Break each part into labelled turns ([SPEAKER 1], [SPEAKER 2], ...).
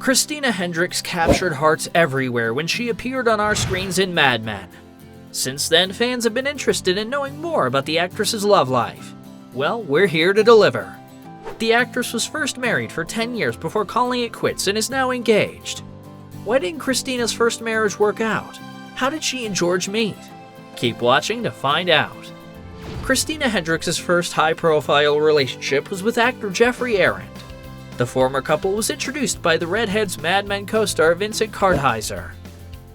[SPEAKER 1] Christina Hendricks captured hearts everywhere when she appeared on our screens in Mad Men. Since then, fans have been interested in knowing more about the actress's love life. Well, we're here to deliver. The actress was first married for 10 years before calling it quits and is now engaged. Why didn't Christina's first marriage work out? How did she and George meet? Keep watching to find out. Christina Hendricks' first high-profile relationship was with actor Jeffrey Arend. The former couple was introduced by the Redhead's Mad Men co-star Vincent Kartheiser.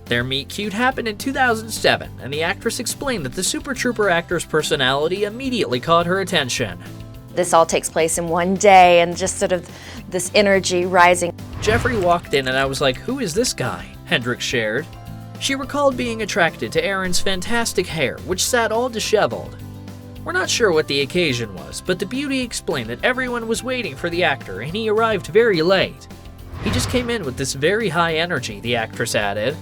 [SPEAKER 1] Their meet-cute happened in 2007, and the actress explained that the Super Trooper actor's personality immediately caught her attention.
[SPEAKER 2] This all takes place in one day, and just sort of this energy rising.
[SPEAKER 1] Jeffrey walked in and I was like, "Who is this guy?" Hendricks shared. She recalled being attracted to Arend's fantastic hair, which sat all disheveled. We're not sure what the occasion was, but the beauty explained that everyone was waiting for the actor and he arrived very late. He just came in with this very high energy, the actress added.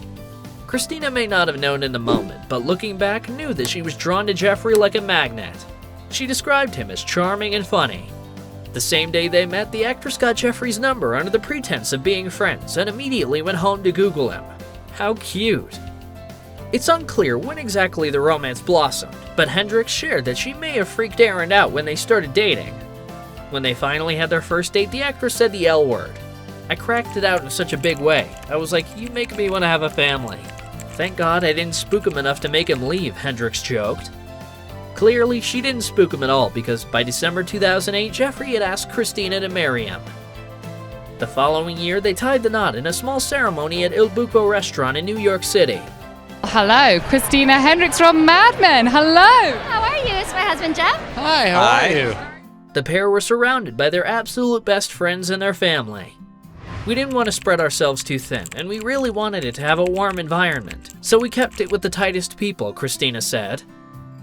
[SPEAKER 1] Christina may not have known in the moment, but looking back, knew that she was drawn to Jeffrey like a magnet. She described him as charming and funny. The same day they met, the actress got Jeffrey's number under the pretense of being friends and immediately went home to Google him. How cute. It's unclear when exactly the romance blossomed, but Hendricks shared that she may have freaked Arend out when they started dating. When they finally had their first date, the actress said the L word. I cracked it out in such a big way. I was like, "You make me want to have a family." Thank God I didn't spook him enough to make him leave, Hendricks joked. Clearly, she didn't spook him at all because by December 2008, Jeffrey had asked Christina to marry him. The following year, they tied the knot in a small ceremony at Il Buco restaurant in New York City.
[SPEAKER 3] Hello, Christina Hendricks from Mad Men. Hello.
[SPEAKER 4] How are you? It's my husband, Jeff.
[SPEAKER 5] Hi, how are you?
[SPEAKER 1] The pair were surrounded by their absolute best friends and their family. We didn't want to spread ourselves too thin, and we really wanted it to have a warm environment, so we kept it with the tightest people, Christina said.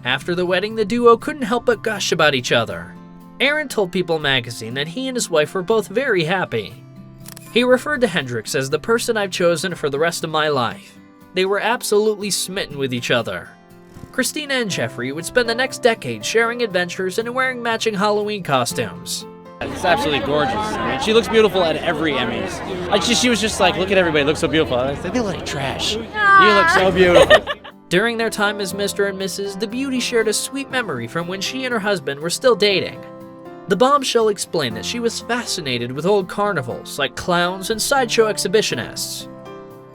[SPEAKER 1] After the wedding, the duo couldn't help but gush about each other. Arend told People magazine that he and his wife were both very happy. He referred to Hendricks as the person I've chosen for the rest of my life. They were absolutely smitten with each other. Christina and Jeffrey would spend the next decade sharing adventures and wearing matching Halloween costumes.
[SPEAKER 5] It's absolutely gorgeous. I mean, she looks beautiful at every Emmys. She was just like, "Look at everybody, they look so beautiful." I said, "They look like trash. You look so beautiful."
[SPEAKER 1] During their time as Mr. and Mrs., the beauty shared a sweet memory from when she and her husband were still dating. The bombshell explained that she was fascinated with old carnivals like clowns and sideshow exhibitionists.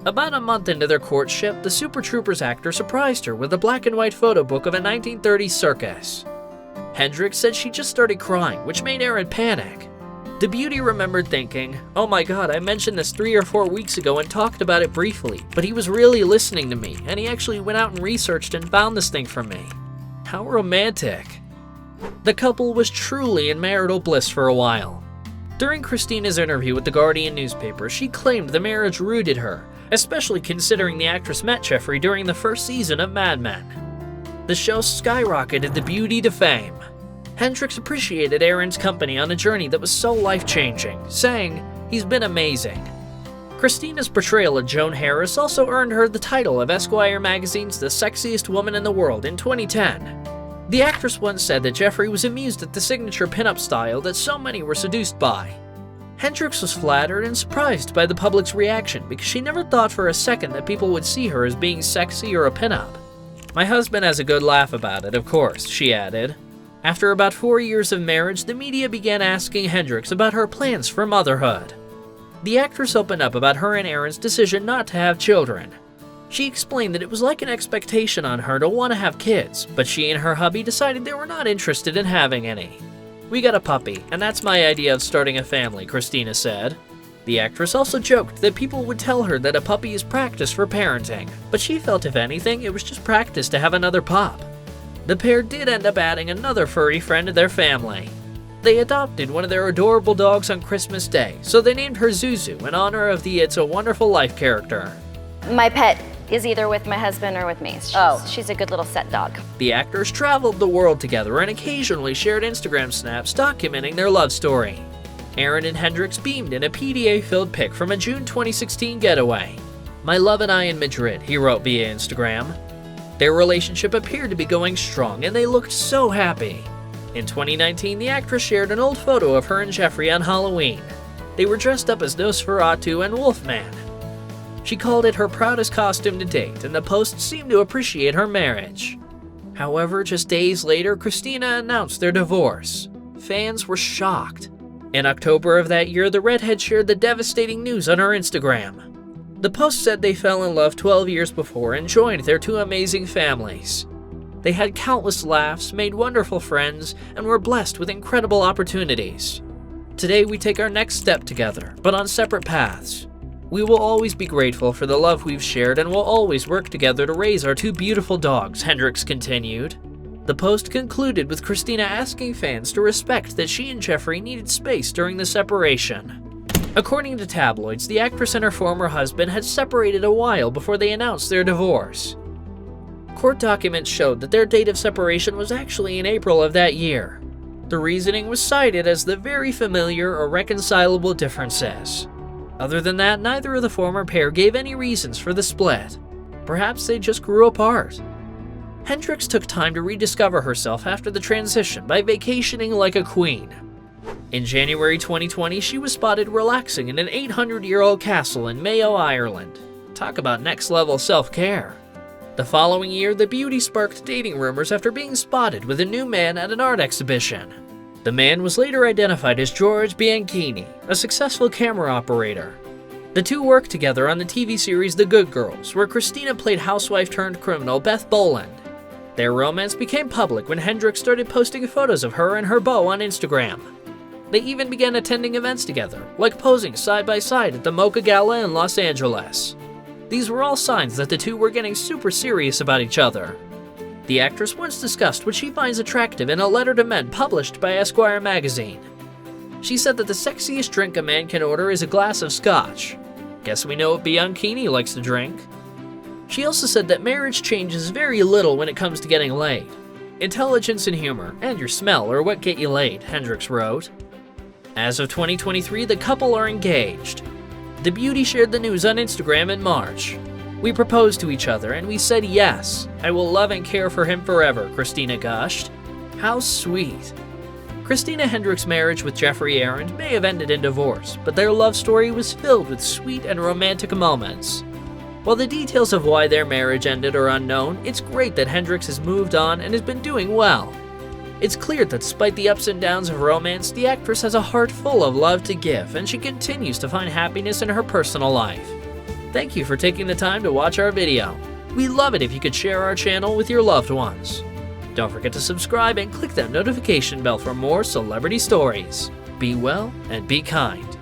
[SPEAKER 1] About a month into their courtship, the Super Troopers actor surprised her with a black and white photo book of a 1930s circus. Hendricks said she just started crying, which made Arend panic. The beauty remembered thinking, "Oh my god, I mentioned this 3 or 4 weeks ago and talked about it briefly, but he was really listening to me, and he actually went out and researched and found this thing for me." How romantic. The couple was truly in marital bliss for a while. During Christina's interview with the Guardian newspaper, she claimed the marriage rooted her, especially considering the actress met Jeffrey during the first season of Mad Men. The show skyrocketed the beauty to fame. Hendricks appreciated Arend's company on a journey that was so life-changing, saying, "He's been amazing." Christina's portrayal of Joan Harris also earned her the title of Esquire magazine's The Sexiest Woman in the World in 2010. The actress once said that Jeffrey was amused at the signature pinup style that so many were seduced by. Hendricks was flattered and surprised by the public's reaction because she never thought for a second that people would see her as being sexy or a pinup. "My husband has a good laugh about it, of course," she added. After about 4 years of marriage, the media began asking Hendricks about her plans for motherhood. The actress opened up about her and Arend's decision not to have children. She explained that it was like an expectation on her to want to have kids, but she and her hubby decided they were not interested in having any. "We got a puppy, and that's my idea of starting a family," Christina said. The actress also joked that people would tell her that a puppy is practice for parenting, but she felt if anything, it was just practice to have another pup. The pair did end up adding another furry friend to their family. They adopted one of their adorable dogs on Christmas Day, so they named her Zuzu in honor of the It's a Wonderful Life character.
[SPEAKER 2] My pet is either with my husband or with me. She's a good little set dog.
[SPEAKER 1] The actors traveled the world together and occasionally shared Instagram snaps documenting their love story. Arend and Hendricks beamed in a PDA-filled pic from a June 2016 getaway. "My love and I in Madrid," he wrote via Instagram. Their relationship appeared to be going strong and they looked so happy. In 2019, the actress shared an old photo of her and Jeffrey on Halloween. They were dressed up as Nosferatu and Wolfman. She called it her proudest costume to date, and the Post seemed to appreciate her marriage. However, just days later, Christina announced their divorce. Fans were shocked. In October of that year, the redhead shared the devastating news on her Instagram. The Post said they fell in love 12 years before and joined their two amazing families. They had countless laughs, made wonderful friends, and were blessed with incredible opportunities. Today we take our next step together, but on separate paths. We will always be grateful for the love we've shared and will always work together to raise our two beautiful dogs, Hendricks continued. The Post concluded with Christina asking fans to respect that she and Jeffrey needed space during the separation. According to tabloids, the actress and her former husband had separated a while before they announced their divorce. Court documents showed that their date of separation was actually in April of that year. The reasoning was cited as the very familiar irreconcilable differences. Other than that, neither of the former pair gave any reasons for the split. Perhaps they just grew apart. Hendricks took time to rediscover herself after the transition by vacationing like a queen. In January 2020, she was spotted relaxing in an 800-year-old castle in Mayo, Ireland. Talk about next-level self-care. The following year, the beauty sparked dating rumors after being spotted with a new man at an art exhibition. The man was later identified as George Bianchini, a successful camera operator. The two worked together on the TV series The Good Girls, where Christina played housewife-turned-criminal Beth Boland. Their romance became public when Hendricks started posting photos of her and her beau on Instagram. They even began attending events together, like posing side by side at the Mocha Gala in Los Angeles. These were all signs that the two were getting super serious about each other. The actress once discussed what she finds attractive in a letter to men published by Esquire magazine. She said that the sexiest drink a man can order is a glass of scotch. Guess we know what Bianchini likes to drink. She also said that marriage changes very little when it comes to getting laid. Intelligence and humor, and your smell are what get you laid, Hendricks wrote. As of 2023, the couple are engaged. The beauty shared the news on Instagram in March. "We proposed to each other and we said yes. I will love and care for him forever," Christina gushed. How sweet. Christina Hendricks' marriage with Jeffrey Arend may have ended in divorce, but their love story was filled with sweet and romantic moments. While the details of why their marriage ended are unknown, it's great that Hendricks has moved on and has been doing well. It's clear that despite the ups and downs of romance, the actress has a heart full of love to give, and she continues to find happiness in her personal life. Thank you for taking the time to watch our video. We'd love it if you could share our channel with your loved ones. Don't forget to subscribe and click that notification bell for more celebrity stories. Be well and be kind.